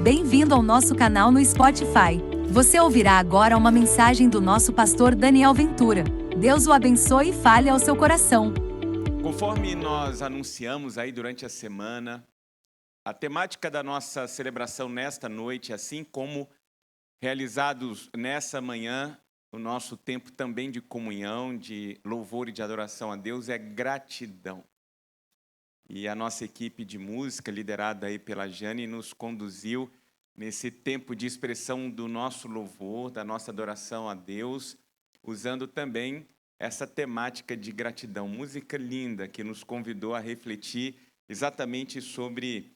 Bem-vindo ao nosso canal no Spotify. Você ouvirá agora uma mensagem do nosso pastor Daniel Ventura. Deus o abençoe e fale ao seu coração. Conforme nós anunciamos aí durante a semana, a temática da nossa celebração nesta noite, assim como realizados nessa manhã, o nosso tempo também de comunhão, de louvor e de adoração a Deus é gratidão. E a nossa equipe de música, liderada aí pela Jane, nos conduziu nesse tempo de expressão do nosso louvor, da nossa adoração a Deus, usando também essa temática de gratidão. Música linda que nos convidou a refletir exatamente sobre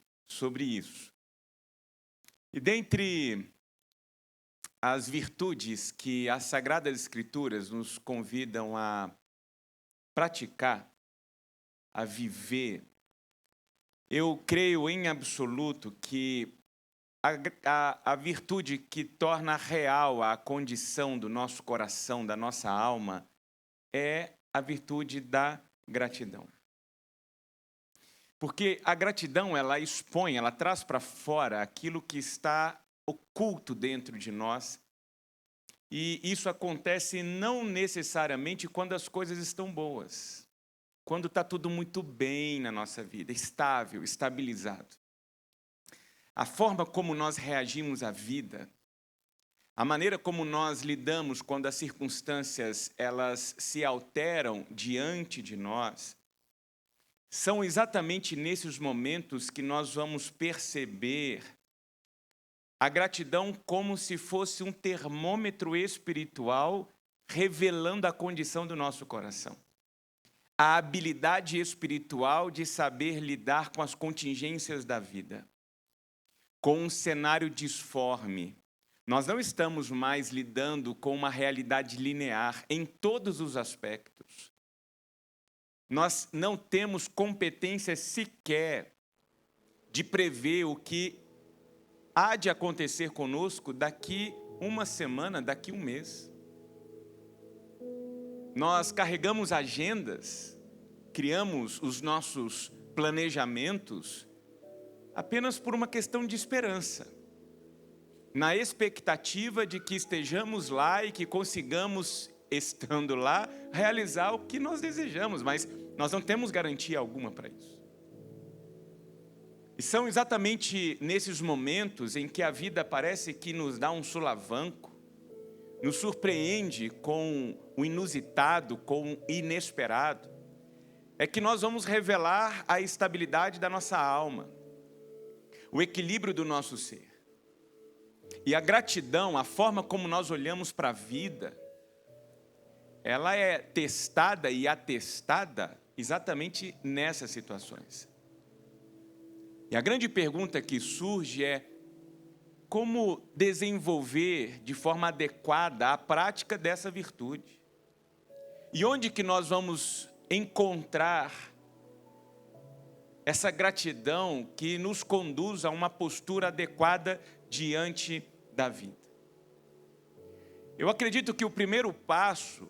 isso. E dentre as virtudes que as Sagradas Escrituras nos convidam a praticar, a viver, eu creio em absoluto que a virtude que torna real a condição do nosso coração, da nossa alma, é a virtude da gratidão. Porque a gratidão, ela expõe, ela traz para fora aquilo que está oculto dentro de nós. E isso acontece não necessariamente quando as coisas estão boas. Quando está tudo muito bem na nossa vida, estável, estabilizado. A forma como nós reagimos à vida, a maneira como nós lidamos quando as circunstâncias elas se alteram diante de nós, são exatamente nesses momentos que nós vamos perceber a gratidão como se fosse um termômetro espiritual revelando a condição do nosso coração. A habilidade espiritual de saber lidar com as contingências da vida, com um cenário disforme. Nós não estamos mais lidando com uma realidade linear em todos os aspectos. Nós não temos competência sequer de prever o que há de acontecer conosco daqui uma semana, daqui um mês. Nós carregamos agendas, criamos os nossos planejamentos apenas por uma questão de esperança, na expectativa de que estejamos lá e que consigamos, estando lá, realizar o que nós desejamos, mas nós não temos garantia alguma para isso. E são exatamente nesses momentos em que a vida parece que nos dá um sulavanco, nos surpreende com o inusitado, com o inesperado, é que nós vamos revelar a estabilidade da nossa alma, o equilíbrio do nosso ser. E a gratidão, a forma como nós olhamos para a vida, ela é testada e atestada exatamente nessas situações. E a grande pergunta que surge é: como desenvolver de forma adequada a prática dessa virtude? E onde que nós vamos encontrar essa gratidão que nos conduz a uma postura adequada diante da vida? Eu acredito que o primeiro passo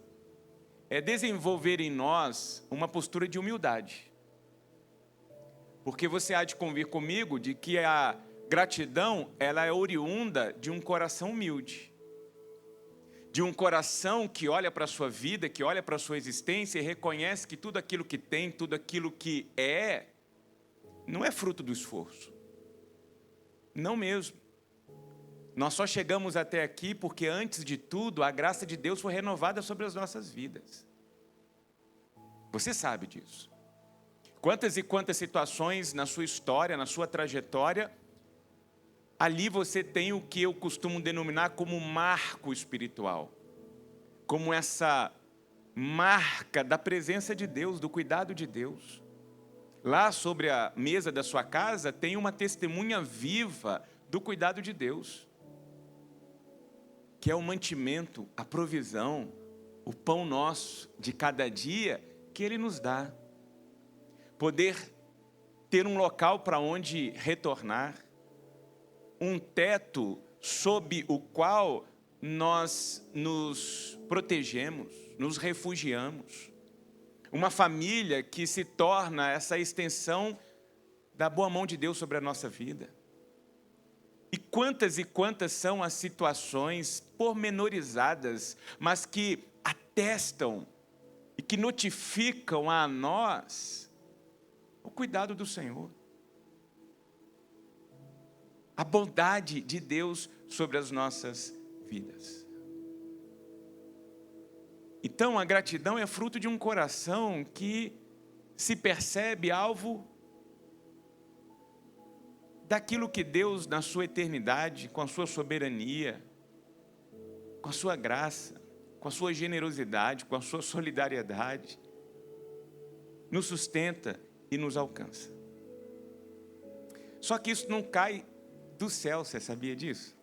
é desenvolver em nós uma postura de humildade. Porque você há de convir comigo de que a gratidão, ela é oriunda de um coração humilde. De um coração que olha para a sua vida, que olha para a sua existência e reconhece que tudo aquilo que tem, tudo aquilo que é, não é fruto do esforço. Não mesmo. Nós só chegamos até aqui porque, antes de tudo, a graça de Deus foi renovada sobre as nossas vidas. Você sabe disso. Quantas e quantas situações na sua história, na sua trajetória, ali você tem o que eu costumo denominar como marco espiritual. Como essa marca da presença de Deus, do cuidado de Deus. Lá sobre a mesa da sua casa tem uma testemunha viva do cuidado de Deus. Que é o mantimento, a provisão, o pão nosso de cada dia que Ele nos dá. Poder ter um local para onde retornar, um teto sob o qual nós nos protegemos, nos refugiamos. Uma família que se torna essa extensão da boa mão de Deus sobre a nossa vida. quantas e quantas são as situações pormenorizadas, mas que atestam e que notificam a nós o cuidado do Senhor, a bondade de Deus sobre as nossas vidas. Então, a gratidão é fruto de um coração que se percebe alvo daquilo que Deus, na sua eternidade, com a sua soberania, com a sua graça, com a sua generosidade, com a sua solidariedade, nos sustenta e nos alcança. Só que isso não cai do céu, você sabia disso?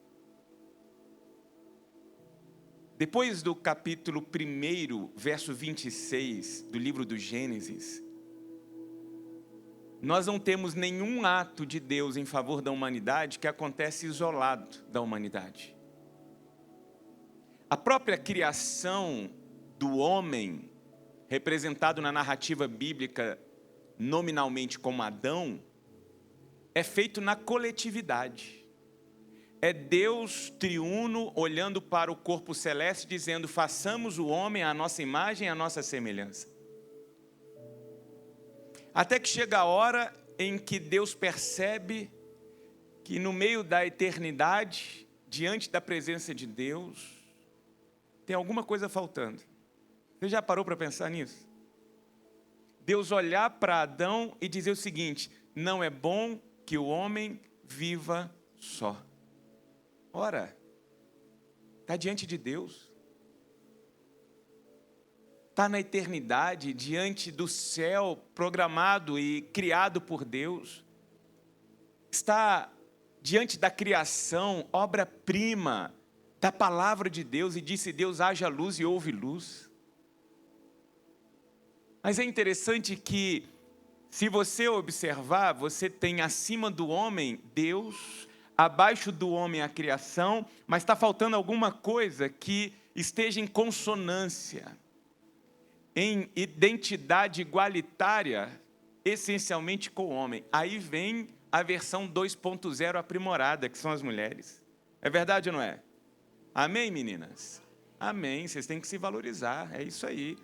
Depois do capítulo 1, verso 26 do livro do Gênesis, nós não temos nenhum ato de Deus em favor da humanidade que acontece isolado da humanidade. A própria criação do homem, representado na narrativa bíblica nominalmente como Adão, é feito na coletividade. É Deus triuno olhando para o corpo celeste, dizendo: façamos o homem à nossa imagem e à nossa semelhança. Até que chega a hora em que Deus percebe que no meio da eternidade, diante da presença de Deus, tem alguma coisa faltando. Você já parou para pensar nisso? Deus olhar para Adão e dizer o seguinte: não é bom que o homem viva só. Ora, está diante de Deus. Está na eternidade, diante do céu programado e criado por Deus. Está diante da criação, obra-prima da palavra de Deus, e disse Deus: haja luz, e houve luz. Mas é interessante que, se você observar, você tem acima do homem Deus, abaixo do homem a criação, mas está faltando alguma coisa que esteja em consonância, em identidade igualitária, essencialmente com o homem. Aí vem a versão 2.0 aprimorada, que são as mulheres. É verdade ou não é? Amém, meninas? Amém, vocês têm que se valorizar, é isso aí.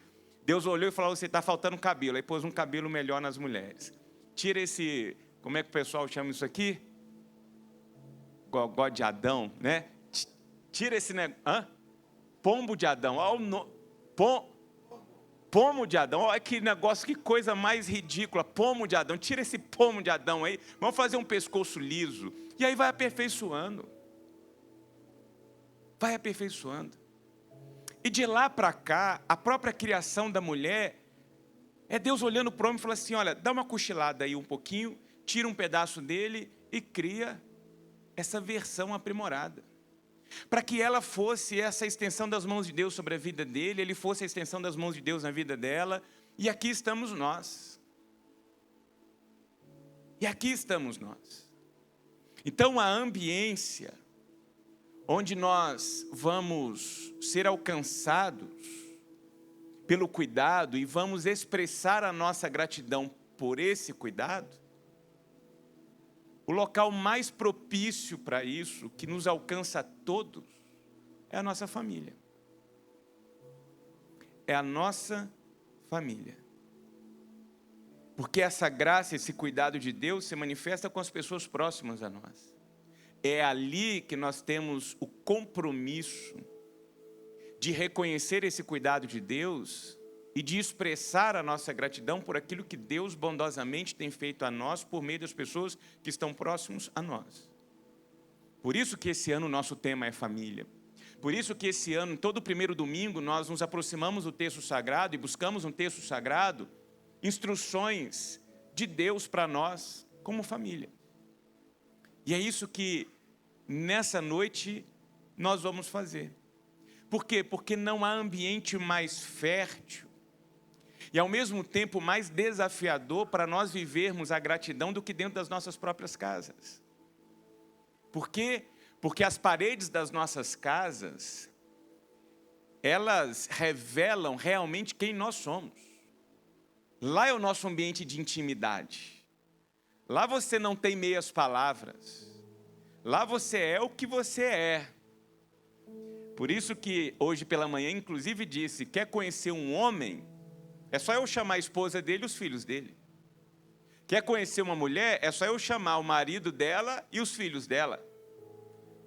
Deus olhou e falou: você está faltando cabelo. Aí pôs um cabelo melhor nas mulheres. Tira esse, como é que o pessoal chama isso aqui? Gogó de Adão, né? Tira esse negócio. Pombo de Adão. Pomo de Adão, olha que negócio, que coisa mais ridícula, pomo de Adão, tira esse pomo de Adão aí, vamos fazer um pescoço liso, e aí vai aperfeiçoando, e de lá para cá, a própria criação da mulher, é Deus olhando para o homem e falando assim: olha, dá uma cochilada aí um pouquinho, tira um pedaço dele e cria essa versão aprimorada. Para que ela fosse essa extensão das mãos de Deus sobre a vida dele, ele fosse a extensão das mãos de Deus na vida dela, e aqui estamos nós. Então a ambiência onde nós vamos ser alcançados pelo cuidado e vamos expressar a nossa gratidão por esse cuidado, o local mais propício para isso, que nos alcança a todos, é a nossa família. É a nossa família. Porque essa graça, esse cuidado de Deus se manifesta com as pessoas próximas a nós. É ali que nós temos o compromisso de reconhecer esse cuidado de Deus e de expressar a nossa gratidão por aquilo que Deus bondosamente tem feito a nós por meio das pessoas que estão próximos a nós. Por isso que esse ano o nosso tema é família. Por isso que esse ano, todo primeiro domingo, nós nos aproximamos do texto sagrado e buscamos um texto sagrado, instruções de Deus para nós como família. E é isso que nessa noite nós vamos fazer. Por quê? Porque não há ambiente mais fértil e ao mesmo tempo mais desafiador para nós vivermos a gratidão do que dentro das nossas próprias casas. Por quê? Porque as paredes das nossas casas, elas revelam realmente quem nós somos. Lá é o nosso ambiente de intimidade. Lá você não tem meias palavras. Lá você é o que você é. Por isso que hoje pela manhã, inclusive, disse, quer conhecer um homem, é só eu chamar a esposa dele e os filhos dele. Quer conhecer uma mulher, é só eu chamar o marido dela e os filhos dela.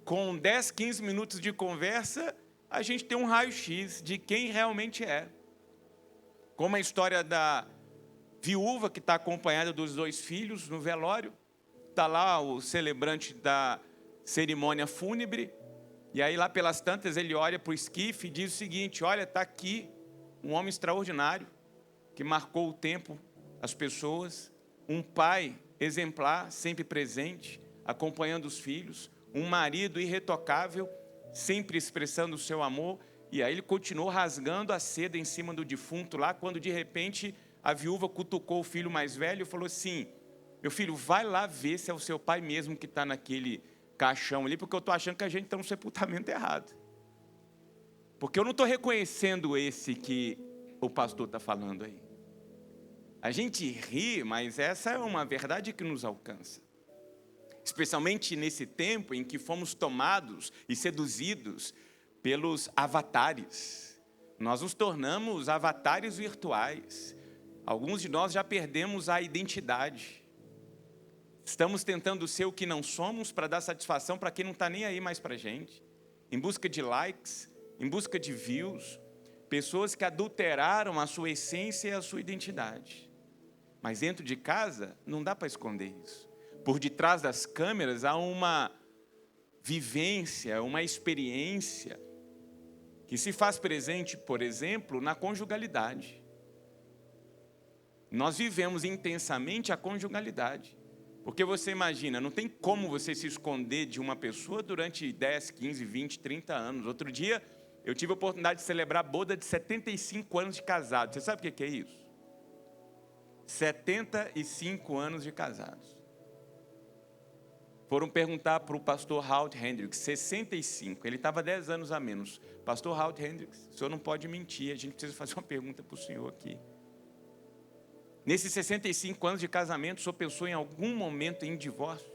Com 10, 15 minutos de conversa, a gente tem um raio-x de quem realmente é. Como a história da viúva que está acompanhada dos 2 filhos no velório. Está lá o celebrante da cerimônia fúnebre. E aí lá pelas tantas ele olha para o esquife e diz o seguinte, olha, está aqui um homem extraordinário, que marcou o tempo, as pessoas, um pai exemplar, sempre presente, acompanhando os filhos, um marido irretocável, sempre expressando o seu amor. E aí ele continuou rasgando a seda em cima do defunto lá, quando de repente a viúva cutucou o filho mais velho e falou assim, meu filho, vai lá ver se é o seu pai mesmo que está naquele caixão ali, porque eu estou achando que a gente está no sepultamento errado. Porque eu não estou reconhecendo esse que o pastor está falando aí. A gente ri, mas essa é uma verdade que nos alcança. Especialmente nesse tempo em que fomos tomados e seduzidos pelos avatares. Nós nos tornamos avatares virtuais. Alguns de nós já perdemos a identidade. Estamos tentando ser o que não somos para dar satisfação para quem não está nem aí mais para a gente. Em busca de likes, em busca de views. Pessoas que adulteraram a sua essência e a sua identidade. Mas dentro de casa, não dá para esconder isso. Por detrás das câmeras há uma vivência, uma experiência que se faz presente, por exemplo, na conjugalidade. Nós vivemos intensamente a conjugalidade. Porque você imagina, não tem como você se esconder de uma pessoa durante 10, 15, 20, 30 anos. Outro dia, eu tive a oportunidade de celebrar a boda de 75 anos de casado. Você sabe o que é isso? 75 anos de casados. Foram perguntar para o pastor Howard Hendricks, 65, ele estava 10 anos a menos. Pastor Howard Hendricks, o senhor não pode mentir, a gente precisa fazer uma pergunta para o senhor aqui. Nesses 65 anos de casamento, o senhor pensou em algum momento em divórcio?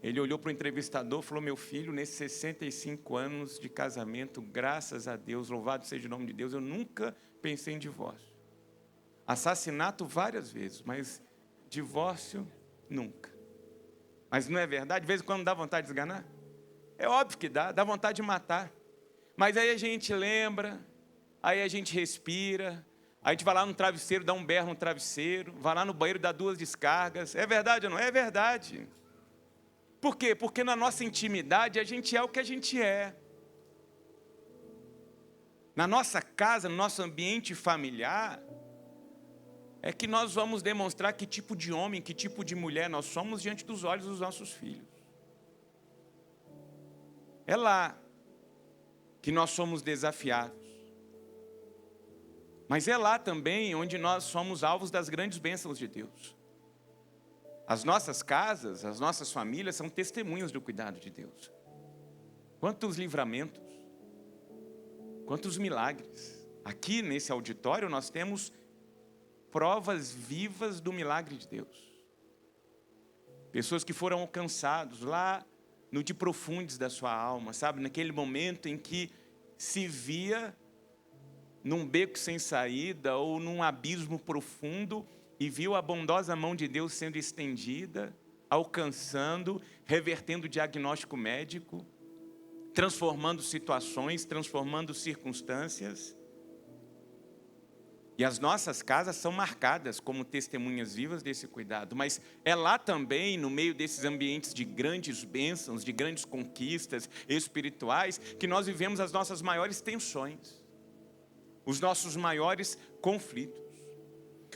Ele olhou para o entrevistador e falou, meu filho, nesses 65 anos de casamento, graças a Deus, louvado seja o nome de Deus, eu nunca pensei em divórcio. Assassinato várias vezes, mas divórcio nunca. Mas não é verdade? De vez em quando dá vontade de esganar? É óbvio que dá vontade de matar. Mas aí a gente lembra, aí a gente respira, a gente vai lá no travesseiro, dá um berro no travesseiro, vai lá no banheiro, dá 2 descargas. É verdade ou não? É verdade. Por quê? Porque na nossa intimidade a gente é o que a gente é. Na nossa casa, no nosso ambiente familiar, é que nós vamos demonstrar que tipo de homem, que tipo de mulher nós somos diante dos olhos dos nossos filhos. É lá que nós somos desafiados. Mas é lá também onde nós somos alvos das grandes bênçãos de Deus. As nossas casas, as nossas famílias são testemunhas do cuidado de Deus. Quantos livramentos, quantos milagres. Aqui nesse auditório nós temos provas vivas do milagre de Deus. Pessoas que foram alcançados lá no de profundes da sua alma, sabe? Naquele momento em que se via num beco sem saída ou num abismo profundo e viu a bondosa mão de Deus sendo estendida, alcançando, revertendo o diagnóstico médico, transformando situações, transformando circunstâncias. E as nossas casas são marcadas como testemunhas vivas desse cuidado. Mas é lá também, no meio desses ambientes de grandes bênçãos, de grandes conquistas espirituais, que nós vivemos as nossas maiores tensões, os nossos maiores conflitos.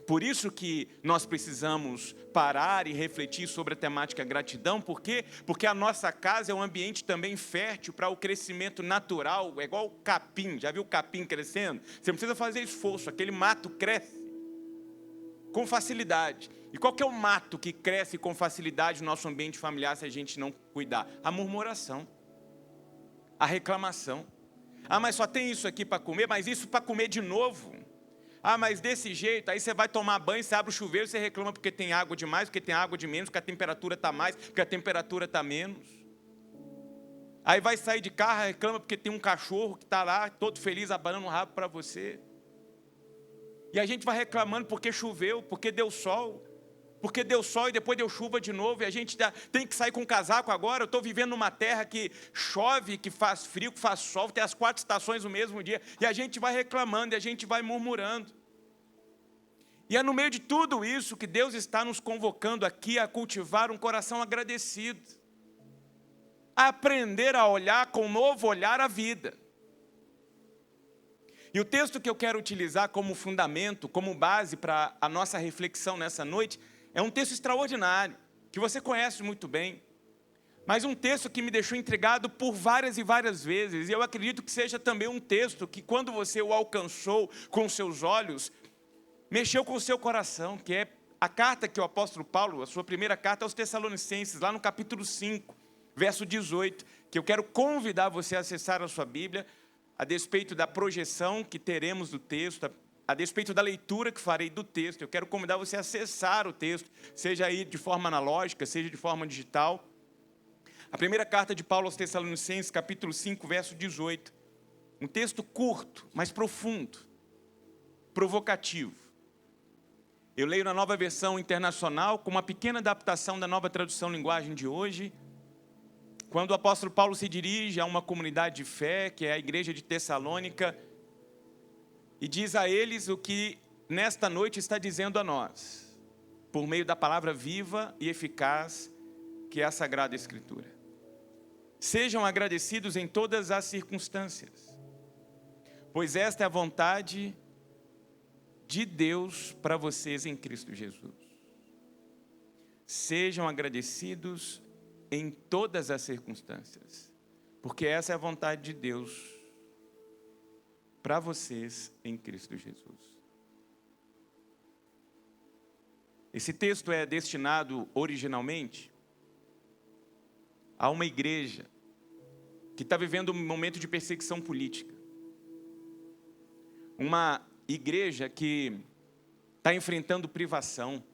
Por isso que nós precisamos parar e refletir sobre a temática gratidão. Por quê? Porque a nossa casa é um ambiente também fértil para o crescimento natural. É igual o capim. Já viu o capim crescendo? Você não precisa fazer esforço. Aquele mato cresce com facilidade. E qual que é o mato que cresce com facilidade no nosso ambiente familiar se a gente não cuidar? A murmuração. A reclamação. Ah, mas só tem isso aqui para comer, mas isso para comer de novo. Ah, mas desse jeito, aí você vai tomar banho, você abre o chuveiro, você reclama porque tem água demais, porque tem água de menos, porque a temperatura está mais, porque a temperatura está menos. Aí vai sair de carro, reclama porque tem um cachorro que está lá, todo feliz, abanando o rabo para você. E a gente vai reclamando porque choveu, porque deu sol e depois deu chuva de novo, e a gente tem que sair com casaco agora. Eu estou vivendo numa terra que chove, que faz frio, que faz sol, tem as 4 estações no mesmo dia, e a gente vai reclamando, e a gente vai murmurando. E é no meio de tudo isso que Deus está nos convocando aqui a cultivar um coração agradecido, a aprender a olhar com um novo olhar a vida. E o texto que eu quero utilizar como fundamento, como base para a nossa reflexão nessa noite, é um texto extraordinário, que você conhece muito bem, mas um texto que me deixou intrigado por várias e várias vezes, e eu acredito que seja também um texto que, quando você o alcançou com seus olhos, mexeu com o seu coração, que é a carta que o apóstolo Paulo, a sua primeira carta aos Tessalonicenses, lá no capítulo 5, verso 18, que eu quero convidar você a acessar a sua Bíblia, a despeito da projeção que teremos do texto, a despeito da leitura que farei do texto. Eu quero convidar você a acessar o texto, seja aí de forma analógica, seja de forma digital. A primeira carta de Paulo aos Tessalonicenses, capítulo 5, verso 18. Um texto curto, mas profundo, provocativo. Eu leio na Nova Versão Internacional, com uma pequena adaptação da Nova Tradução Linguagem de hoje, quando o apóstolo Paulo se dirige a uma comunidade de fé, que é a igreja de Tessalônica, e diz a eles o que nesta noite está dizendo a nós, por meio da palavra viva e eficaz, que é a Sagrada Escritura. Sejam agradecidos em todas as circunstâncias, pois esta é a vontade de Deus para vocês em Cristo Jesus. Sejam agradecidos em todas as circunstâncias, porque essa é a vontade de Deus para vocês em Cristo Jesus. Esse texto é destinado originalmente a uma igreja que está vivendo um momento de perseguição política. Uma igreja que está enfrentando privação.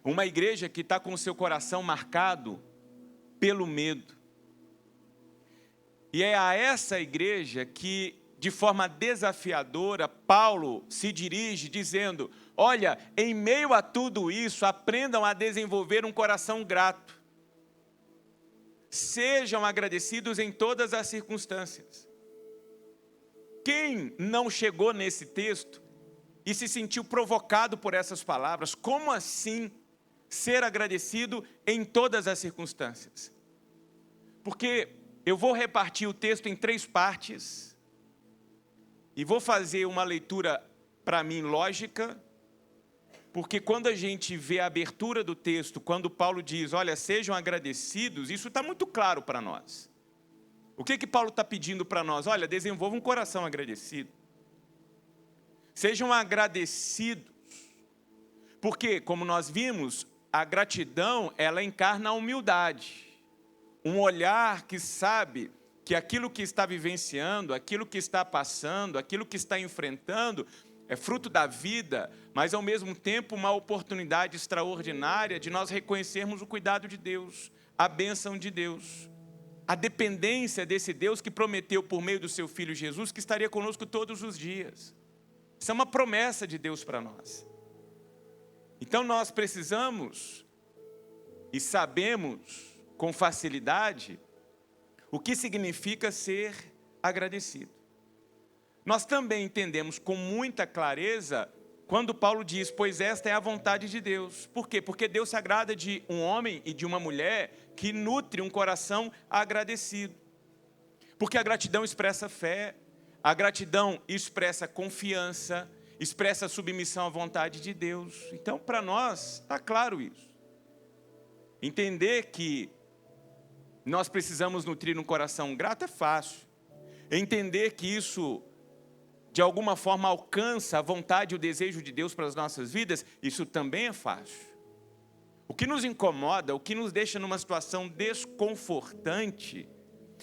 Uma igreja que está com o seu coração marcado pelo medo. E é a essa igreja que, de forma desafiadora, Paulo se dirige dizendo: olha, em meio a tudo isso, aprendam a desenvolver um coração grato. Sejam agradecidos em todas as circunstâncias. Quem não chegou nesse texto e se sentiu provocado por essas palavras? Como assim ser agradecido em todas as circunstâncias? Porque eu vou repartir o texto em 3 partes e vou fazer uma leitura, para mim, lógica, porque quando a gente vê a abertura do texto, quando Paulo diz, olha, sejam agradecidos, isso está muito claro para nós. O que Paulo está pedindo para nós? Olha, desenvolva um coração agradecido. Sejam agradecidos, porque, como nós vimos, a gratidão, ela encarna a humildade. Um olhar que sabe que aquilo que está vivenciando, aquilo que está passando, aquilo que está enfrentando, é fruto da vida, mas ao mesmo tempo uma oportunidade extraordinária de nós reconhecermos o cuidado de Deus, a bênção de Deus, a dependência desse Deus que prometeu por meio do seu Filho Jesus que estaria conosco todos os dias. Isso é uma promessa de Deus para nós. Então nós precisamos e sabemos com facilidade o que significa ser agradecido. Nós também entendemos com muita clareza quando Paulo diz, pois esta é a vontade de Deus. Por quê? Porque Deus se agrada de um homem e de uma mulher que nutre um coração agradecido. Porque a gratidão expressa fé, a gratidão expressa confiança, expressa submissão à vontade de Deus. Então, para nós, está claro isso. Entender que nós precisamos nutrir um coração grato é fácil. Entender que isso, de alguma forma, alcança a vontade e o desejo de Deus para as nossas vidas, isso também é fácil. O que nos incomoda, o que nos deixa numa situação desconfortante,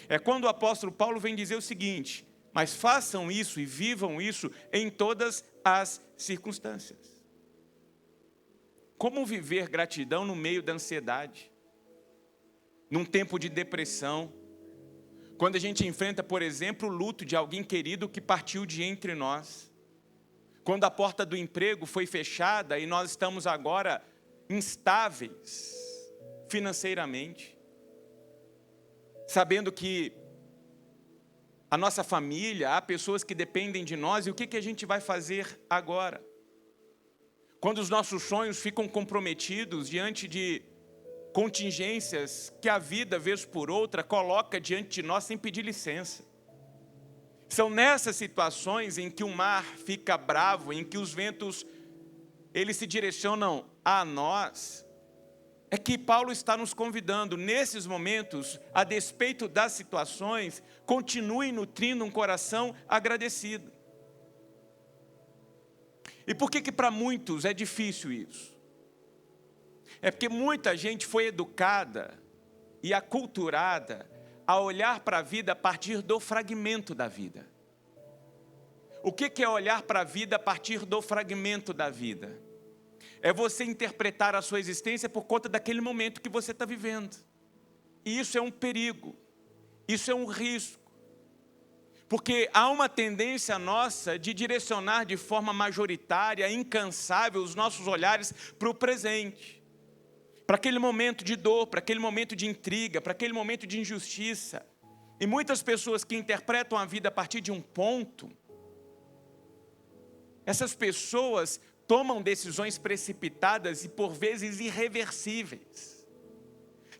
é quando o apóstolo Paulo vem dizer o seguinte, mas façam isso e vivam isso em todas as circunstâncias. Como viver gratidão no meio da ansiedade? Num tempo de depressão, quando a gente enfrenta, por exemplo, o luto de alguém querido que partiu de entre nós. Quando a porta do emprego foi fechada e nós estamos agora instáveis financeiramente, sabendo que a nossa família, há pessoas que dependem de nós, e o que a gente vai fazer agora? Quando os nossos sonhos ficam comprometidos diante de contingências que a vida, vez por outra, coloca diante de nós sem pedir licença. São nessas situações em que o mar fica bravo, em que os ventos eles se direcionam a nós, é que Paulo está nos convidando, nesses momentos, a despeito das situações, continue nutrindo um coração agradecido. E por que para muitos é difícil isso? É porque muita gente foi educada e aculturada a olhar para a vida a partir do fragmento da vida. O que é olhar para a vida a partir do fragmento da vida? É você interpretar a sua existência por conta daquele momento que você está vivendo. E isso é um perigo, isso é um risco. Porque há uma tendência nossa de direcionar de forma majoritária, incansável, os nossos olhares para o presente. Para aquele momento de dor, para aquele momento de intriga, para aquele momento de injustiça. E muitas pessoas que interpretam a vida a partir de um ponto, essas pessoas tomam decisões precipitadas e por vezes irreversíveis,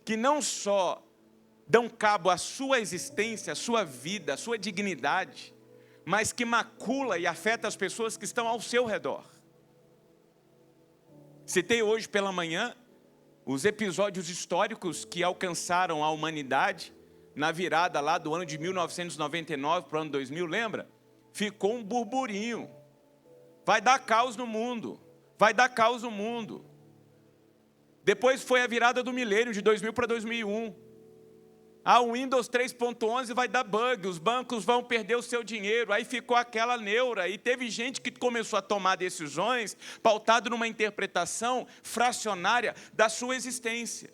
que não só dão cabo à sua existência, à sua vida, à sua dignidade, mas que macula e afeta as pessoas que estão ao seu redor. Citei hoje pela manhã os episódios históricos que alcançaram a humanidade na virada lá do ano de 1999 para o ano 2000, lembra? Ficou um burburinho. Vai dar caos no mundo, vai dar caos no mundo. Depois foi a virada do milênio, de 2000 para 2001. O Windows 3.11 vai dar bug, os bancos vão perder o seu dinheiro. Aí ficou aquela neura, e teve gente que começou a tomar decisões pautado numa interpretação fracionária da sua existência.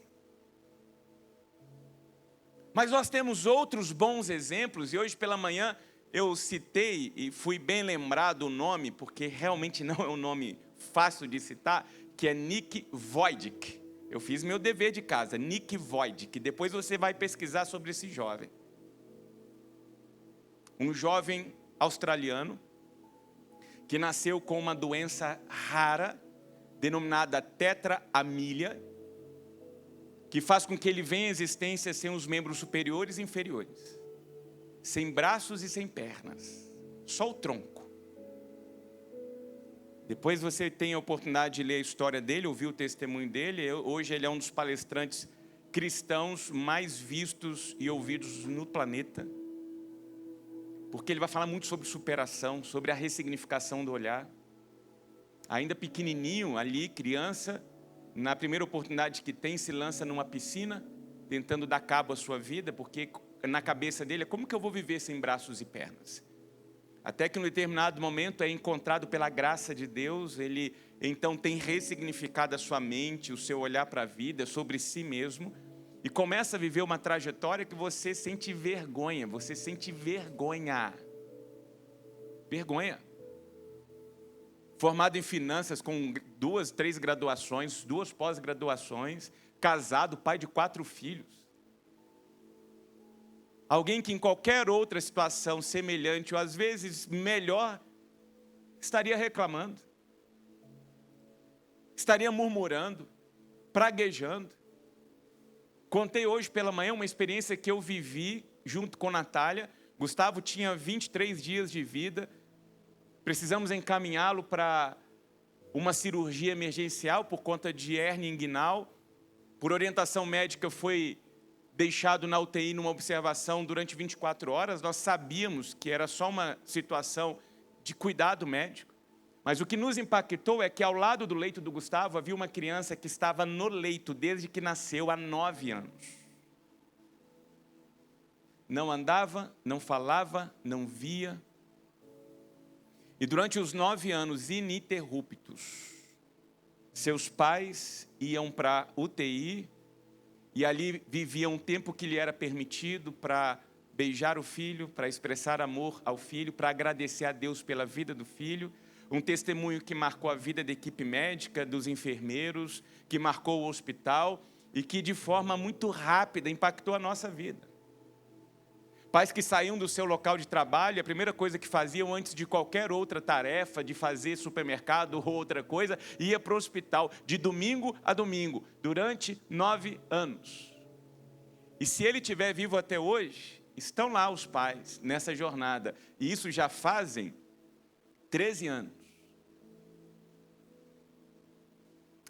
Mas nós temos outros bons exemplos, e hoje pela manhã eu citei, e fui bem lembrado o nome, porque realmente não é um nome fácil de citar, que é Nick Vujicic. Eu fiz meu dever de casa, Nick Vujicic. Depois você vai pesquisar sobre esse jovem. Um jovem australiano, que nasceu com uma doença rara, denominada tetraamelia, que faz com que ele venha à existência sem os membros superiores e inferiores. Sem braços e sem pernas, só o tronco. Depois você tem a oportunidade de ler a história dele, ouvir o testemunho dele. Hoje ele é um dos palestrantes cristãos mais vistos e ouvidos no planeta. Porque ele vai falar muito sobre superação, sobre a ressignificação do olhar. Ainda pequenininho ali, criança, na primeira oportunidade que tem, se lança numa piscina, tentando dar cabo à sua vida, porque na cabeça dele é: como que eu vou viver sem braços e pernas? Até que em um determinado momento é encontrado pela graça de Deus, ele então tem ressignificado a sua mente, o seu olhar para a vida, sobre si mesmo, e começa a viver uma trajetória que você sente vergonha, Vergonha. Formado em finanças com 2, 3 graduações, 2 pós-graduações, casado, pai de 4 filhos. Alguém que em qualquer outra situação semelhante, ou às vezes melhor, estaria reclamando, estaria murmurando, praguejando. Contei hoje pela manhã uma experiência que eu vivi junto com Natália. Gustavo tinha 23 dias de vida, precisamos encaminhá-lo para uma cirurgia emergencial por conta de hérnia inguinal. Por orientação médica foi deixado na UTI numa observação durante 24 horas, nós sabíamos que era só uma situação de cuidado médico, mas o que nos impactou é que ao lado do leito do Gustavo havia uma criança que estava no leito desde que nasceu, há 9 anos. não andava, não falava, não via. E durante os 9 anos ininterruptos, seus pais iam para UTI e ali viviam um tempo que lhe era permitido para beijar o filho, para expressar amor ao filho, para agradecer a Deus pela vida do filho. Um testemunho que marcou a vida da equipe médica, dos enfermeiros, que marcou o hospital e que de forma muito rápida impactou a nossa vida. Pais que saíam do seu local de trabalho, a primeira coisa que faziam antes de qualquer outra tarefa, de fazer supermercado ou outra coisa, ia para o hospital de domingo a domingo, durante 9 anos. E se ele estiver vivo até hoje, estão lá os pais nessa jornada. E isso já fazem 13 anos.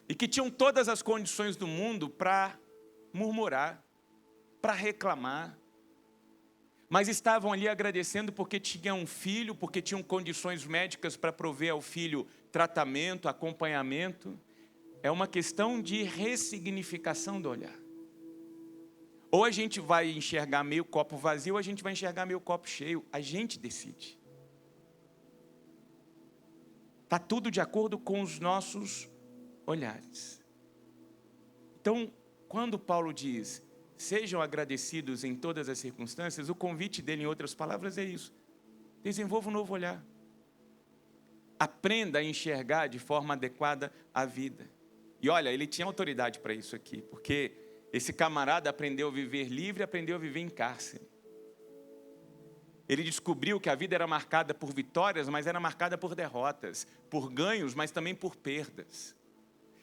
E que tinham todas as condições do mundo para murmurar, para reclamar. Mas estavam ali agradecendo porque tinham um filho, porque tinham condições médicas para prover ao filho tratamento, acompanhamento. É uma questão de ressignificação do olhar. Ou a gente vai enxergar meio copo vazio, ou a gente vai enxergar meio copo cheio. A gente decide. Está tudo de acordo com os nossos olhares. Então, quando Paulo diz: sejam agradecidos em todas as circunstâncias, o convite dele, em outras palavras, é isso. Desenvolva um novo olhar. Aprenda a enxergar de forma adequada a vida. E olha, ele tinha autoridade para isso aqui, porque esse camarada aprendeu a viver livre, aprendeu a viver em cárcere. Ele descobriu que a vida era marcada por vitórias, mas era marcada por derrotas, por ganhos, mas também por perdas.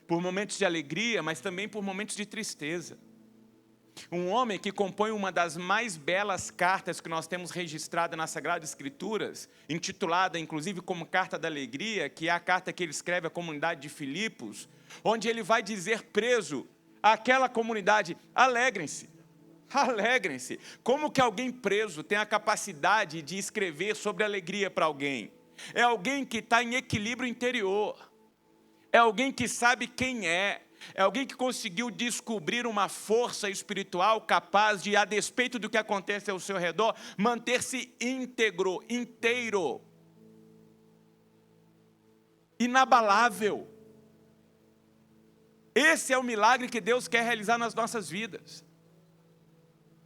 Por momentos de alegria, mas também por momentos de tristeza. Um homem que compõe uma das mais belas cartas que nós temos registrada nas Sagradas Escrituras, intitulada inclusive como Carta da Alegria, que é a carta que ele escreve à comunidade de Filipos, onde ele vai dizer preso àquela comunidade: alegrem-se, alegrem-se. Como que alguém preso tem a capacidade de escrever sobre alegria para alguém? É alguém que está em equilíbrio interior, é alguém que sabe quem é alguém que conseguiu descobrir uma força espiritual capaz de, a despeito do que acontece ao seu redor, manter-se íntegro, inteiro, inabalável. Esse é o milagre que Deus quer realizar nas nossas vidas.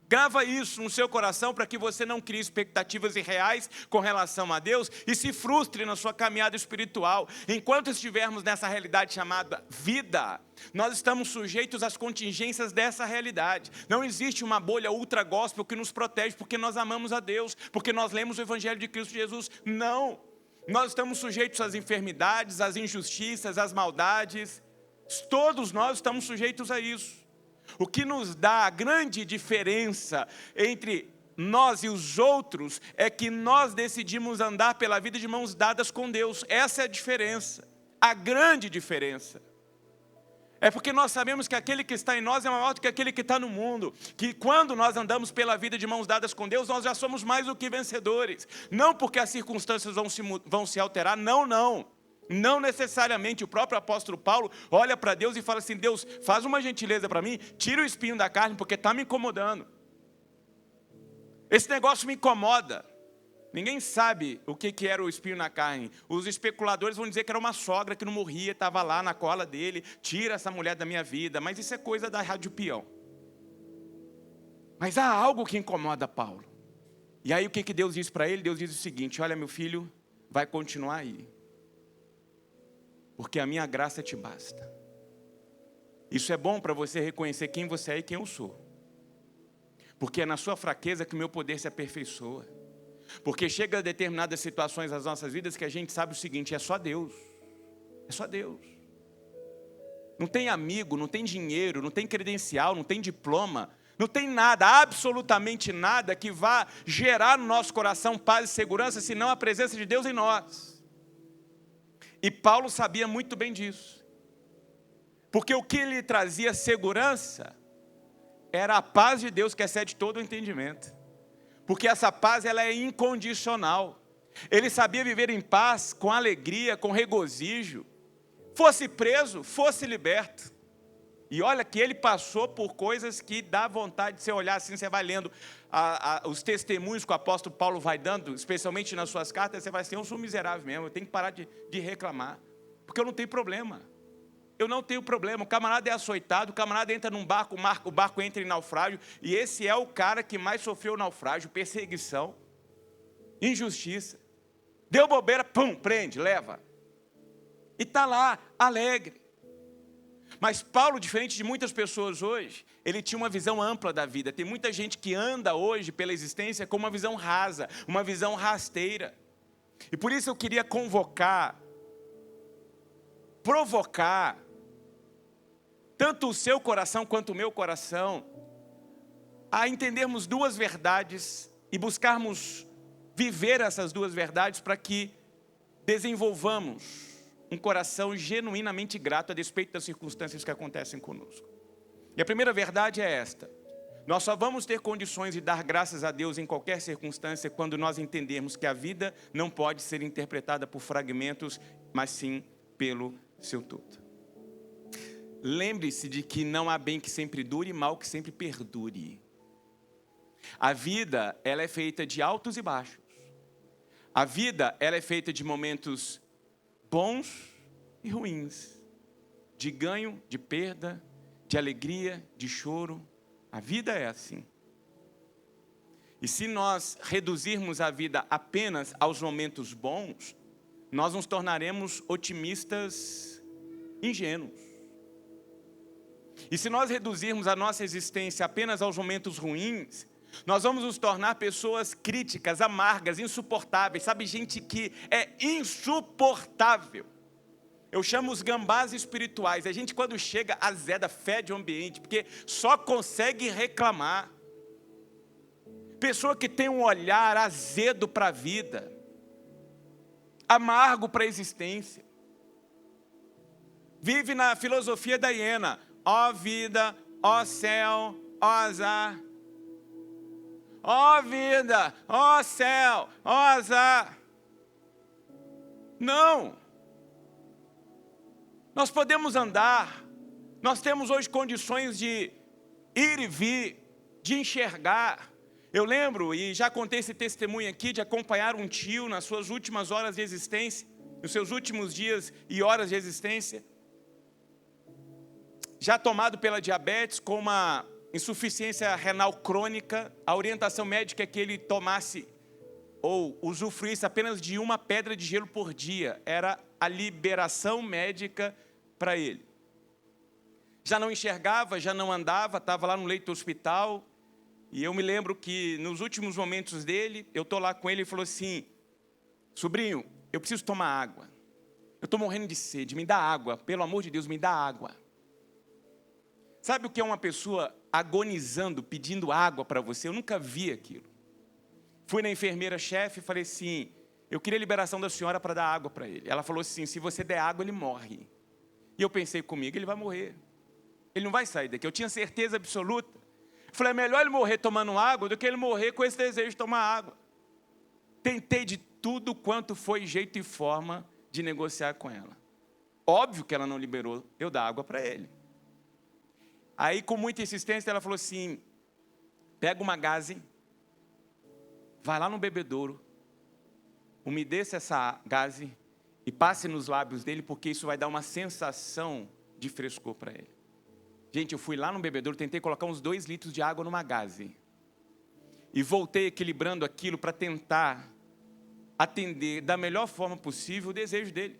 Grava isso no seu coração para que você não crie expectativas irreais com relação a Deus e se frustre na sua caminhada espiritual. Enquanto estivermos nessa realidade chamada vida, nós estamos sujeitos às contingências dessa realidade. Não existe uma bolha ultra gospel que nos protege porque nós amamos a Deus, porque nós lemos o Evangelho de Cristo Jesus. Não. Nós estamos sujeitos às enfermidades, às injustiças, às maldades. Todos nós estamos sujeitos a isso. O que nos dá a grande diferença entre nós e os outros é que nós decidimos andar pela vida de mãos dadas com Deus. Essa é a diferença, a grande diferença. É porque nós sabemos que aquele que está em nós é maior do que aquele que está no mundo. Que quando nós andamos pela vida de mãos dadas com Deus, nós já somos mais do que vencedores. Não porque as circunstâncias vão se alterar, não. Não necessariamente. O próprio apóstolo Paulo olha para Deus e fala assim: Deus, faz uma gentileza para mim, tira o espinho da carne porque está me incomodando. Esse negócio me incomoda. Ninguém sabe o que era o espinho na carne. Os especuladores vão dizer que era uma sogra que não morria, estava lá na cola dele. Tira essa mulher da minha vida. Mas isso é coisa da rádio peão. Mas há algo que incomoda Paulo. E aí o que Deus diz para ele? Deus diz o seguinte: olha, meu filho, vai continuar aí, porque a minha graça te basta. Isso é bom para você reconhecer quem você é e quem eu sou. Porque é na sua fraqueza que o meu poder se aperfeiçoa. Porque chega a determinadas situações nas nossas vidas que a gente sabe o seguinte: é só Deus. É só Deus. Não tem amigo, não tem dinheiro, não tem credencial, não tem diploma, não tem nada, absolutamente nada que vá gerar no nosso coração paz e segurança, senão a presença de Deus em nós. E Paulo sabia muito bem disso. Porque o que lhe trazia segurança era a paz de Deus que excede todo o entendimento. Porque essa paz, ela é incondicional. Ele sabia viver em paz, com alegria, com regozijo. Fosse preso, fosse liberto. E olha que ele passou por coisas que dá vontade de você olhar assim, você vai lendo os testemunhos que o apóstolo Paulo vai dando, especialmente nas suas cartas, você vai assim, eu sou miserável mesmo, eu tenho que parar de reclamar, porque eu não tenho problema. Eu não tenho problema, o camarada é açoitado, o camarada entra num barco, o barco entra em naufrágio, e esse é o cara que mais sofreu naufrágio, perseguição, injustiça. Deu bobeira, pum, prende, leva. E está lá, alegre. Mas Paulo, diferente de muitas pessoas hoje, ele tinha uma visão ampla da vida. Tem muita gente que anda hoje pela existência com uma visão rasa, uma visão rasteira. E por isso eu queria provocar, tanto o seu coração quanto o meu coração, a entendermos duas verdades e buscarmos viver essas duas verdades para que desenvolvamos um coração genuinamente grato a despeito das circunstâncias que acontecem conosco. E a primeira verdade é esta: nós só vamos ter condições de dar graças a Deus em qualquer circunstância quando nós entendermos que a vida não pode ser interpretada por fragmentos, mas sim pelo seu todo. Lembre-se de que não há bem que sempre dure e mal que sempre perdure. A vida, ela é feita de altos e baixos. A vida, ela é feita de momentos bons e ruins, de ganho, de perda, de alegria, de choro. A vida é assim. E se nós reduzirmos a vida apenas aos momentos bons, nós nos tornaremos otimistas ingênuos. E se nós reduzirmos a nossa existência apenas aos momentos ruins, nós vamos nos tornar pessoas críticas, amargas, insuportáveis. Sabe, gente que é insuportável. Eu chamo os gambás espirituais. A gente, quando chega, azeda, fede o ambiente, porque só consegue reclamar. Pessoa que tem um olhar azedo para a vida, amargo para a existência. Vive na filosofia da hiena. Ó vida, ó céu, ó azar. Ó vida, ó céu, ó azar. Não. Nós podemos andar. Nós temos hoje condições de ir e vir, de enxergar. Eu lembro, e já contei esse testemunho aqui, de acompanhar um tio nas suas últimas horas de existência, nos seus últimos dias e horas de existência, já tomado pela diabetes, com uma insuficiência renal crônica. A orientação médica é que ele tomasse ou usufruísse apenas de uma pedra de gelo por dia. Era a liberação médica para ele. Já não enxergava, já não andava, estava lá no leito do hospital. E eu me lembro que nos últimos momentos dele, eu estou lá com ele e ele falou assim: sobrinho, eu preciso tomar água. Eu estou morrendo de sede, me dá água, pelo amor de Deus, me dá água. Sabe o que é uma pessoa agonizando, pedindo água para você? Eu nunca vi aquilo. Fui na enfermeira-chefe e falei assim: eu queria a liberação da senhora para dar água para ele. Ela falou assim: se você der água, ele morre. E eu pensei comigo, ele vai morrer. Ele não vai sair daqui. Eu tinha certeza absoluta. Eu falei, é melhor ele morrer tomando água do que ele morrer com esse desejo de tomar água. Tentei de tudo quanto foi jeito e forma de negociar com ela. Óbvio que ela não liberou eu dar água para ele. Aí, com muita insistência, ela falou assim: pega uma gaze, vai lá no bebedouro, umedeça essa gaze e passe nos lábios dele, porque isso vai dar uma sensação de frescor para ele. Gente, eu fui lá no bebedouro, tentei colocar uns 2 litros de água numa gaze. E voltei equilibrando aquilo para tentar atender da melhor forma possível o desejo dele.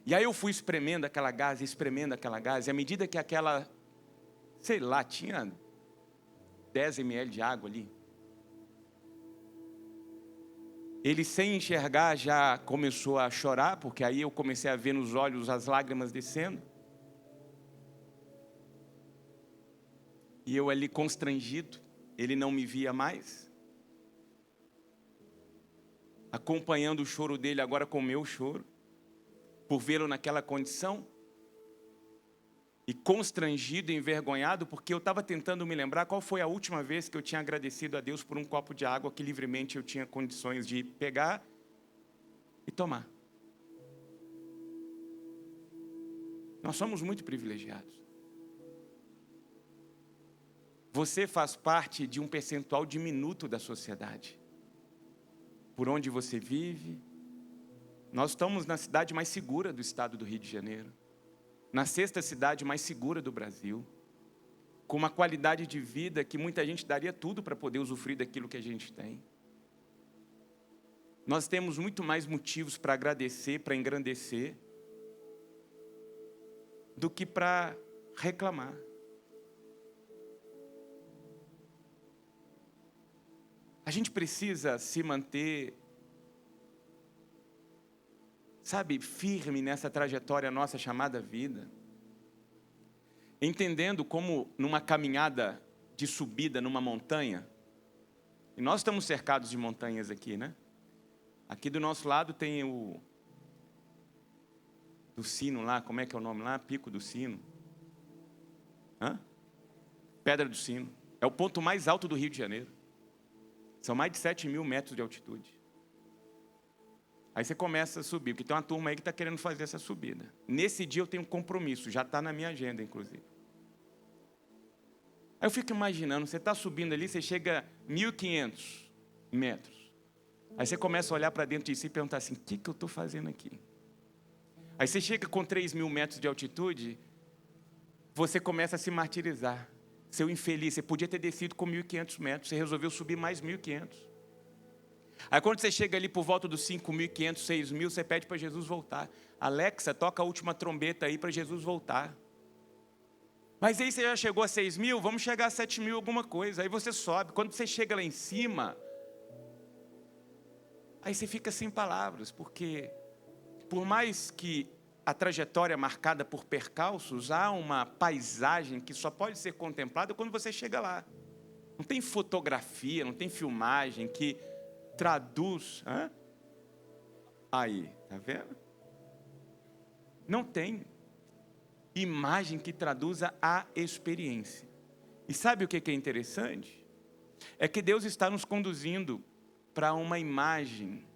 E aí eu fui espremendo aquela gaze, e à medida que aquela, sei lá, tinha 10 ml de água ali, ele, sem enxergar, já começou a chorar, porque aí eu comecei a ver nos olhos as lágrimas descendo. E eu ali constrangido, ele não me via mais, acompanhando o choro dele agora com o meu choro, por vê-lo naquela condição, e constrangido e envergonhado, porque eu estava tentando me lembrar qual foi a última vez que eu tinha agradecido a Deus por um copo de água que livremente eu tinha condições de pegar e tomar. Nós somos muito privilegiados. você faz parte de um percentual diminuto da sociedade. Por onde você vive. Nós estamos na cidade mais segura do estado do Rio de Janeiro. Na sexta cidade mais segura do Brasil. Com uma qualidade de vida que muita gente daria tudo para poder usufruir daquilo que a gente tem. Nós temos muito mais motivos para agradecer, para engrandecer, do que para reclamar. A gente precisa se manter, sabe, firme nessa trajetória nossa chamada vida. Entendendo como numa caminhada de subida numa montanha, e nós estamos cercados de montanhas aqui, né? Aqui do nosso lado tem o do sino lá, como é que é o nome lá? Pico do Sino. Pedra do Sino. É o ponto mais alto do Rio de Janeiro. São mais de 7.000 metros de altitude. Aí você começa a subir, porque tem uma turma aí que está querendo fazer essa subida. Nesse dia eu tenho um compromisso, já está na minha agenda, inclusive. Aí eu fico imaginando, você está subindo ali, você chega a 1.500 metros. Aí você começa a olhar para dentro de si e perguntar assim, o que eu estou fazendo aqui? Aí você chega com 3.000 metros de altitude, você começa a se martirizar. Seu infeliz, você podia ter descido com 1.500 metros, você resolveu subir mais 1.500. Aí quando você chega ali por volta dos 5.500, 6.000, você pede para Jesus voltar. Alexa, toca a última trombeta aí para Jesus voltar. Mas aí você já chegou a 6.000, vamos chegar a 7.000 alguma coisa. Aí você sobe. Quando você chega lá em cima, aí você fica sem palavras, porque por mais que a trajetória é marcada por percalços, há uma paisagem que só pode ser contemplada quando você chega lá. Não tem fotografia, não tem filmagem que traduz. Aí, tá vendo? Não tem imagem que traduza a experiência. E sabe o que é interessante? É que Deus está nos conduzindo para uma imagem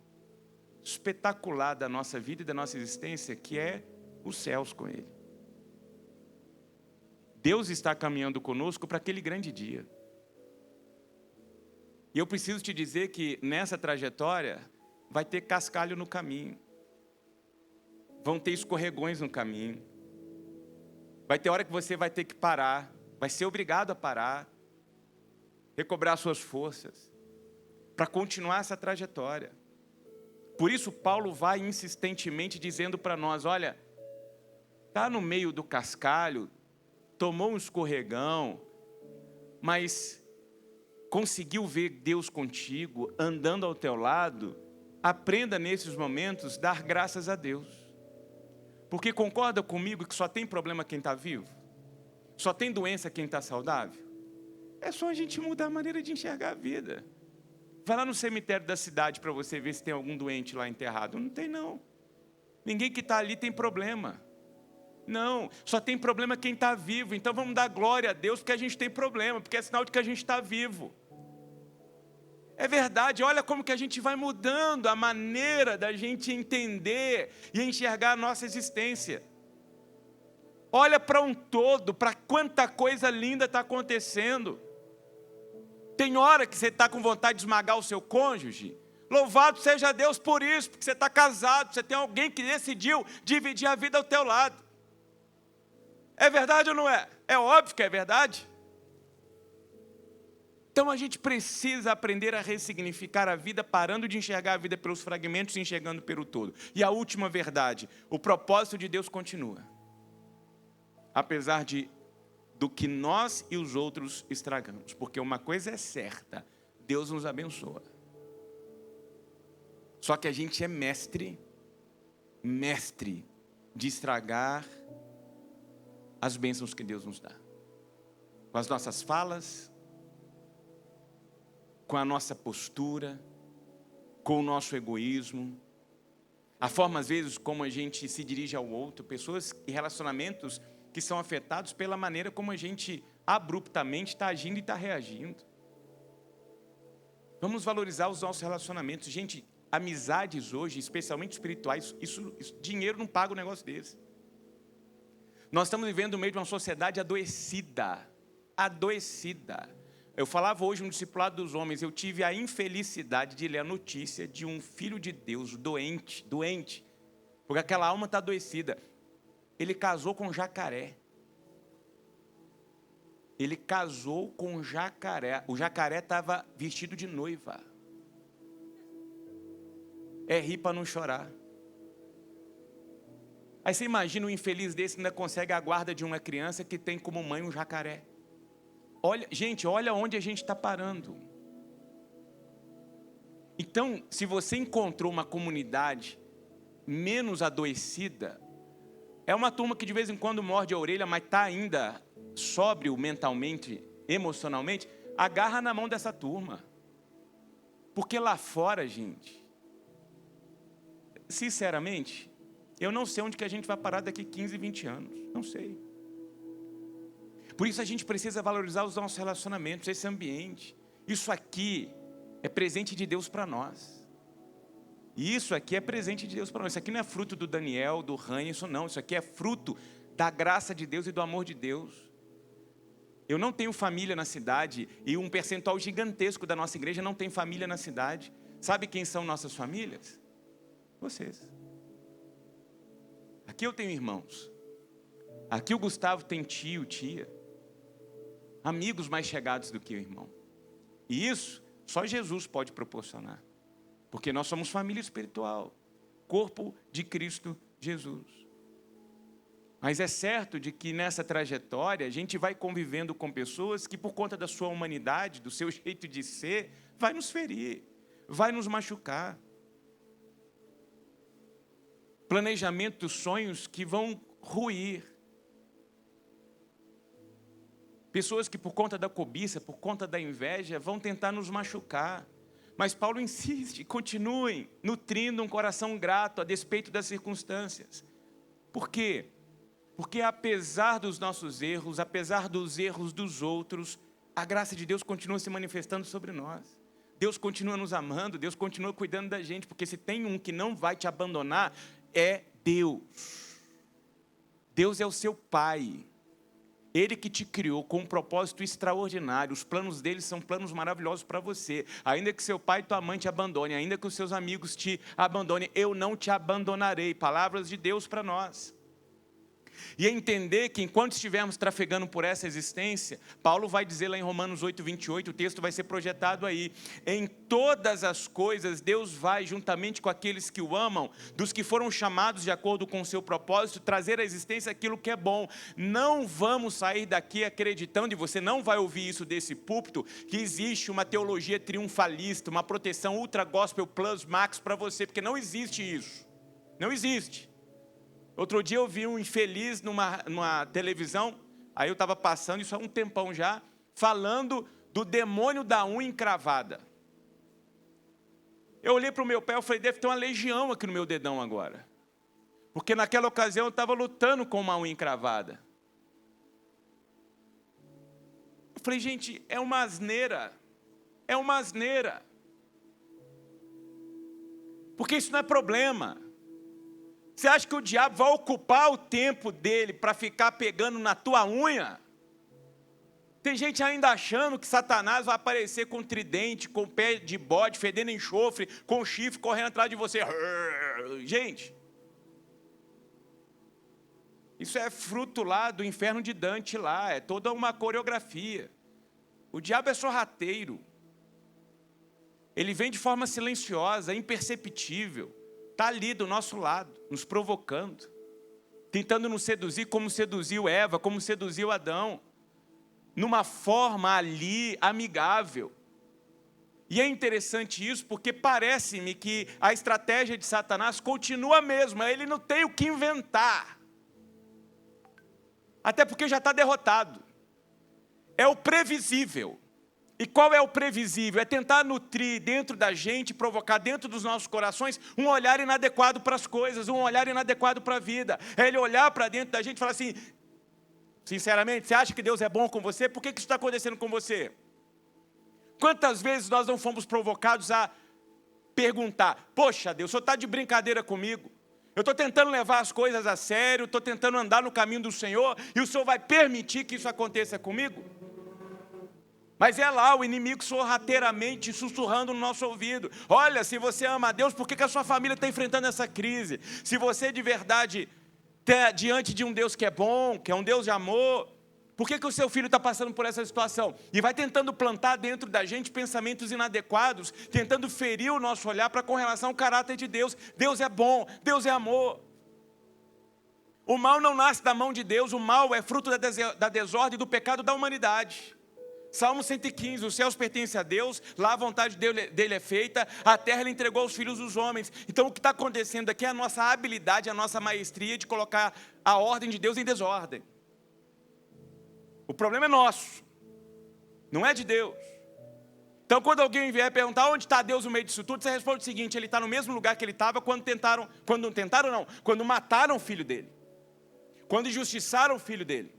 espetacular da nossa vida e da nossa existência, que é os céus com Ele. Deus está caminhando conosco para aquele grande dia. E eu preciso te dizer que nessa trajetória vai ter cascalho no caminho. Vão ter escorregões no caminho. Vai ter hora que você vai ter que parar, vai ser obrigado a parar, recobrar suas forças, para continuar essa trajetória. Por isso Paulo vai insistentemente dizendo para nós, olha, está no meio do cascalho, tomou um escorregão, mas conseguiu ver Deus contigo, andando ao teu lado, aprenda nesses momentos dar graças a Deus. Porque concorda comigo que só tem problema quem está vivo? Só tem doença quem está saudável? É só a gente mudar a maneira de enxergar a vida. Vai lá no cemitério da cidade para você ver se tem algum doente lá enterrado. Não tem, não. Ninguém que está ali tem problema. Não, só tem problema quem está vivo. Então vamos dar glória a Deus porque a gente tem problema, porque é sinal de que a gente está vivo. É verdade, olha como que a gente vai mudando a maneira da gente entender e enxergar a nossa existência. Olha para um todo, para quanta coisa linda está acontecendo. Tem hora que você está com vontade de esmagar o seu cônjuge. Louvado seja Deus por isso, porque você está casado, você tem alguém que decidiu dividir a vida ao teu lado. É verdade ou não é? É óbvio que é verdade. Então a gente precisa aprender a ressignificar a vida, parando de enxergar a vida pelos fragmentos e enxergando pelo todo. E a última verdade, o propósito de Deus continua. Apesar do que nós e os outros estragamos. Porque uma coisa é certa, Deus nos abençoa. Só que a gente é mestre de estragar as bênçãos que Deus nos dá. Com as nossas falas, com a nossa postura, com o nosso egoísmo, a forma às vezes como a gente se dirige ao outro, pessoas e relacionamentos que são afetados pela maneira como a gente abruptamente está agindo e está reagindo. Vamos valorizar os nossos relacionamentos. Gente, amizades hoje, especialmente espirituais, isso dinheiro não paga um negócio desse. Nós estamos vivendo no meio de uma sociedade adoecida. adoecida. Eu falava hoje no discipulado dos homens, eu tive a infelicidade de ler a notícia de um filho de Deus doente, porque aquela alma está adoecida. Ele casou com um jacaré. Ele casou com um jacaré. O jacaré estava vestido de noiva. É rir para não chorar. Aí você imagina um infeliz desse que ainda consegue a guarda de uma criança que tem como mãe um jacaré. Olha, gente, olha onde a gente está parando. Então, se você encontrou uma comunidade menos adoecida, é uma turma que de vez em quando morde a orelha, mas está ainda sóbrio mentalmente, emocionalmente, agarra na mão dessa turma. Porque lá fora, gente, sinceramente, eu não sei onde que a gente vai parar daqui 15, 20 anos. Não sei. Por isso a gente precisa valorizar os nossos relacionamentos, esse ambiente. Isso aqui é presente de Deus para nós. E isso aqui é presente de Deus para nós. Isso aqui não é fruto do Daniel, do Rani, isso não. Isso aqui é fruto da graça de Deus e do amor de Deus. Eu não tenho família na cidade e um percentual gigantesco da nossa igreja não tem família na cidade. Sabe quem são nossas famílias? Vocês. Aqui eu tenho irmãos. Aqui o Gustavo tem tio, tia. Amigos mais chegados do que o irmão. E isso só Jesus pode proporcionar. Porque nós somos família espiritual. Corpo de Cristo Jesus. Mas é certo de que nessa trajetória a gente vai convivendo com pessoas que por conta da sua humanidade, do seu jeito de ser, vai nos ferir, vai nos machucar. Planejamentos, sonhos que vão ruir. Pessoas que por conta da cobiça, por conta da inveja, vão tentar nos machucar. Mas Paulo insiste, continuem nutrindo um coração grato a despeito das circunstâncias. Por quê? Porque apesar dos nossos erros, apesar dos erros dos outros, a graça de Deus continua se manifestando sobre nós. Deus continua nos amando, Deus continua cuidando da gente, porque se tem um que não vai te abandonar, é Deus. Deus é o seu Pai. Ele que te criou com um propósito extraordinário. Os planos dele são planos maravilhosos para você. Ainda que seu pai e tua mãe te abandonem, ainda que os seus amigos te abandonem, eu não te abandonarei. Palavras de Deus para nós. E entender que enquanto estivermos trafegando por essa existência, Paulo vai dizer lá em Romanos 8, 28, o texto vai ser projetado aí. Em todas as coisas, Deus vai, juntamente com aqueles que o amam, dos que foram chamados de acordo com o seu propósito, trazer à existência aquilo que é bom. Não vamos sair daqui acreditando, e você não vai ouvir isso desse púlpito, que existe uma teologia triunfalista, uma proteção ultra gospel plus max para você, porque não existe isso. Não existe. Outro dia eu vi um infeliz numa televisão, aí eu estava passando, isso há um tempão já, falando do demônio da unha encravada. Eu olhei para o meu pé e falei, deve ter uma legião aqui no meu dedão agora. Porque naquela ocasião eu estava lutando com uma unha encravada. Eu falei, gente, é uma asneira. É uma asneira. Porque isso não é problema. Você acha que o diabo vai ocupar o tempo dele para ficar pegando na tua unha? Tem gente ainda achando que Satanás vai aparecer com tridente, com pé de bode, fedendo enxofre, com chifre, correndo atrás de você. Gente, isso é fruto lá do inferno de Dante lá, é toda uma coreografia. O diabo é sorrateiro. Ele vem de forma silenciosa, imperceptível. Está ali do nosso lado, nos provocando, tentando nos seduzir como seduziu Eva, como seduziu Adão, numa forma ali amigável. E é interessante isso, porque parece-me que a estratégia de Satanás continua a mesma, ele não tem o que inventar, até porque já está derrotado. É o previsível. E qual é o previsível? É tentar nutrir dentro da gente, provocar dentro dos nossos corações um olhar inadequado para as coisas, um olhar inadequado para a vida. É ele olhar para dentro da gente e falar assim, sinceramente, você acha que Deus é bom com você? Por que isso está acontecendo com você? Quantas vezes nós não fomos provocados a perguntar, poxa Deus, o Senhor está de brincadeira comigo? Eu estou tentando levar as coisas a sério, estou tentando andar no caminho do Senhor, e o Senhor vai permitir que isso aconteça comigo? Mas é lá o inimigo sorrateiramente sussurrando no nosso ouvido. Olha, se você ama a Deus, por que a sua família está enfrentando essa crise? Se você de verdade está diante de um Deus que é bom, que é um Deus de amor, por que o seu filho está passando por essa situação? E vai tentando plantar dentro da gente pensamentos inadequados, tentando ferir o nosso olhar para com relação ao caráter de Deus. Deus é bom, Deus é amor. O mal não nasce da mão de Deus, o mal é fruto da desordem e do pecado da humanidade. Salmo 115, os céus pertencem a Deus, lá a vontade dele é feita, a terra ele entregou aos filhos dos homens. Então o que está acontecendo aqui é a nossa habilidade, a nossa maestria de colocar a ordem de Deus em desordem. O problema é nosso, não é de Deus. Então quando alguém vier perguntar onde está Deus no meio disso tudo, você responde o seguinte: Ele está no mesmo lugar que Ele estava quando mataram o filho dele. Quando injustiçaram o filho dele.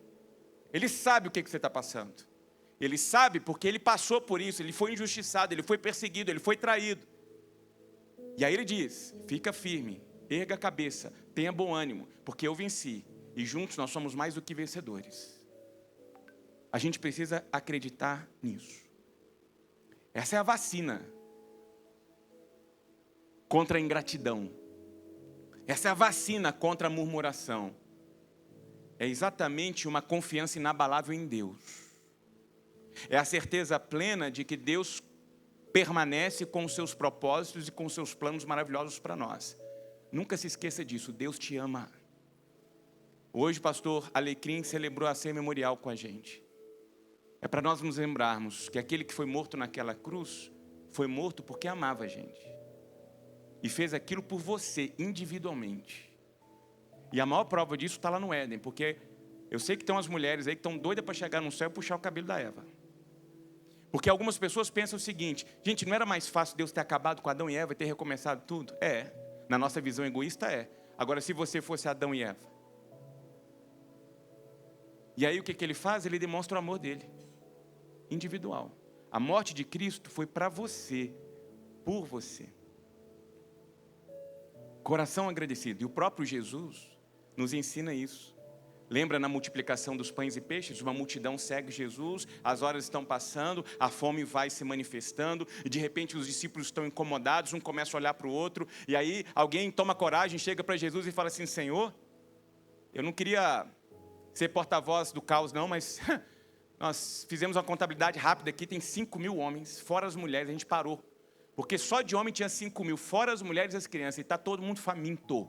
Ele sabe o que você está passando. Ele sabe porque ele passou por isso, ele foi injustiçado, ele foi perseguido, ele foi traído. E aí ele diz: fica firme, erga a cabeça, tenha bom ânimo, porque eu venci. E juntos nós somos mais do que vencedores. A gente precisa acreditar nisso. Essa é a vacina contra a ingratidão. Essa é a vacina contra a murmuração. É exatamente uma confiança inabalável em Deus. É a certeza plena de que Deus permanece com os seus propósitos e com os seus planos maravilhosos para nós. Nunca se esqueça disso, Deus te ama. Hoje o pastor Alecrim celebrou a ceia memorial com a gente. É para nós nos lembrarmos que aquele que foi morto naquela cruz, foi morto porque amava a gente. E fez aquilo por você, individualmente. E a maior prova disso está lá no Éden, porque eu sei que tem umas mulheres aí que estão doidas para chegar no céu e puxar o cabelo da Eva. Porque algumas pessoas pensam o seguinte: gente, não era mais fácil Deus ter acabado com Adão e Eva e ter recomeçado tudo? É, na nossa visão egoísta é. Agora, se você fosse Adão e Eva. E aí o que ele faz? Ele demonstra o amor dele, individual. A morte de Cristo foi para você, por você. Coração agradecido. E o próprio Jesus nos ensina isso. Lembra na multiplicação dos pães e peixes? Uma multidão segue Jesus, as horas estão passando, a fome vai se manifestando, e de repente os discípulos estão incomodados, um começa a olhar para o outro, e aí alguém toma coragem, chega para Jesus e fala assim: Senhor, eu não queria ser porta-voz do caos não, mas nós fizemos uma contabilidade rápida aqui, tem 5.000 homens, fora as mulheres, a gente parou, porque só de homem tinha 5.000, fora as mulheres e as crianças, e está todo mundo faminto.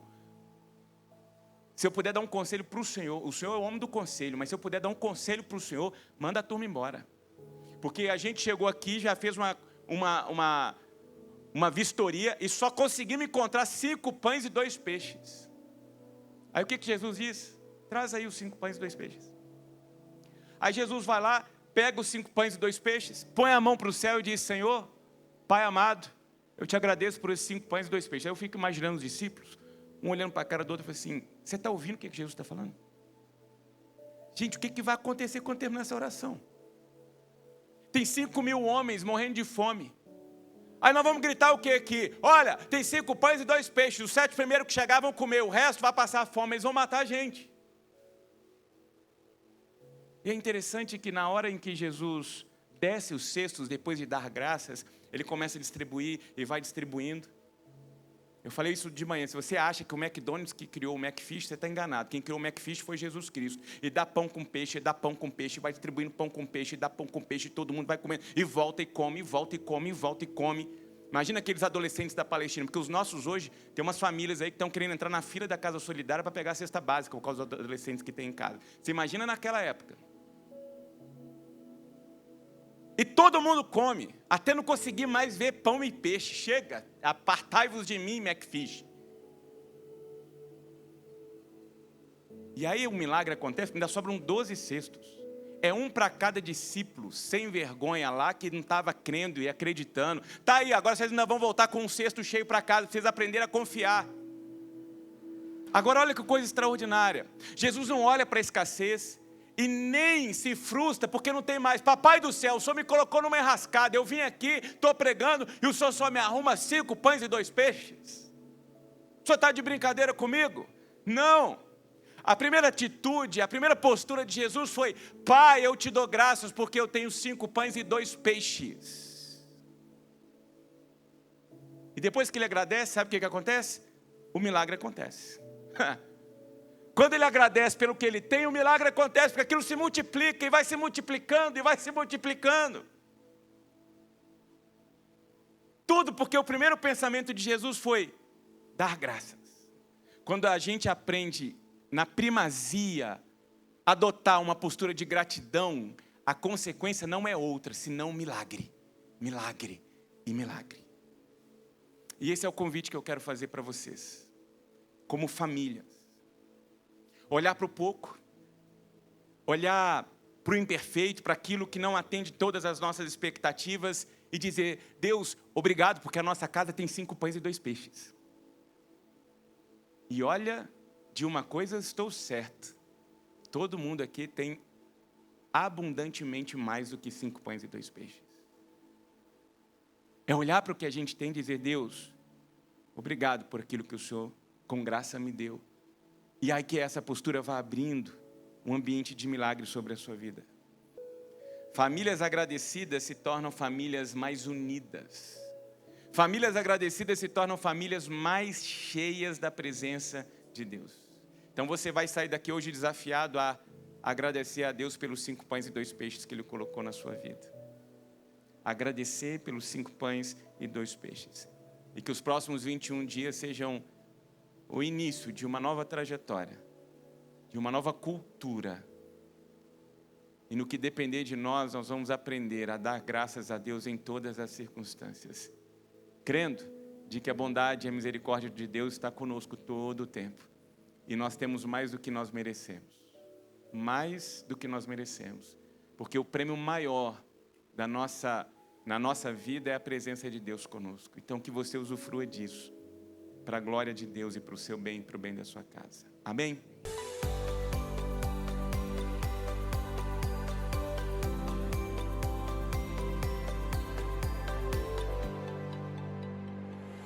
Se eu puder dar um conselho para o Senhor é o homem do conselho, mas se eu puder dar um conselho para o Senhor, manda a turma embora. Porque a gente chegou aqui, já fez uma vistoria e só conseguimos encontrar 5 pães e 2 peixes. Aí o que Jesus diz? Traz aí os 5 pães e 2 peixes. Aí Jesus vai lá, pega os 5 pães e 2 peixes, põe a mão para o céu e diz: Senhor, Pai amado, eu te agradeço por esses 5 pães e 2 peixes. Aí eu fico imaginando os discípulos, um olhando para a cara do outro e falando assim: você está ouvindo o que Jesus está falando? Gente, o que vai acontecer quando terminar essa oração? Tem 5.000 homens morrendo de fome. Aí nós vamos gritar o que aqui? Olha, tem 5 pães e 2 peixes, os 7 primeiros que chegavam vão comer, o resto vai passar fome, eles vão matar a gente. E é interessante que na hora em que Jesus desce os cestos, depois de dar graças, ele começa a distribuir e vai distribuindo. Eu falei isso de manhã: se você acha que o McDonald's que criou o McFish, você está enganado. Quem criou o McFish foi Jesus Cristo. E dá pão com peixe, dá pão com peixe, vai distribuindo pão com peixe, dá pão com peixe, e todo mundo vai comendo, e volta e come, e volta e come, e volta e come. Imagina aqueles adolescentes da Palestina, porque os nossos hoje, tem umas famílias aí que estão querendo entrar na fila da Casa Solidária para pegar a cesta básica, por causa dos adolescentes que tem em casa. Você imagina naquela época. E todo mundo come, até não conseguir mais ver pão e peixe. Chega, apartai-vos de mim, McFish. E aí o milagre acontece, ainda sobram 12 cestos. É um para cada discípulo, sem vergonha lá, que não estava crendo e acreditando. Tá aí, agora vocês ainda vão voltar com um cesto cheio para casa, vocês aprenderam a confiar. Agora olha que coisa extraordinária. Jesus não olha para a escassez e nem se frustra porque não tem mais. Papai do céu, o Senhor me colocou numa enrascada, eu vim aqui, estou pregando e o Senhor só me arruma 5 pães e 2 peixes. O Senhor está de brincadeira comigo? Não. A primeira atitude, a primeira postura de Jesus foi: Pai, eu te dou graças porque eu tenho 5 pães e 2 peixes. E depois que ele agradece, sabe o que acontece? O milagre acontece. Quando ele agradece pelo que ele tem, o milagre acontece, porque aquilo se multiplica e vai se multiplicando e vai se multiplicando. Tudo porque o primeiro pensamento de Jesus foi dar graças. Quando a gente aprende na primazia adotar uma postura de gratidão, a consequência não é outra, senão milagre, milagre e milagre. E esse é o convite que eu quero fazer para vocês, como família. Olhar para o pouco, olhar para o imperfeito, para aquilo que não atende todas as nossas expectativas e dizer: Deus, obrigado, porque a nossa casa tem 5 pães e 2 peixes. E olha, de uma coisa estou certo, todo mundo aqui tem abundantemente mais do que 5 pães e 2 peixes. É olhar para o que a gente tem e dizer: Deus, obrigado por aquilo que o Senhor com graça me deu. E aí que essa postura vai abrindo um ambiente de milagre sobre a sua vida. Famílias agradecidas se tornam famílias mais unidas. Famílias agradecidas se tornam famílias mais cheias da presença de Deus. Então você vai sair daqui hoje desafiado a agradecer a Deus pelos 5 pães e 2 peixes que Ele colocou na sua vida. Agradecer pelos 5 pães e 2 peixes. E que os próximos 21 dias sejam o início de uma nova trajetória, de uma nova cultura. E no que depender de nós, nós vamos aprender a dar graças a Deus em todas as circunstâncias, crendo de que a bondade e a misericórdia de Deus está conosco todo o tempo. E nós temos mais do que nós merecemos. Mais do que nós merecemos. Porque o prêmio maior na nossa vida é a presença de Deus conosco. Então que você usufrua disso, para a glória de Deus e para o seu bem e para o bem da sua casa. Amém?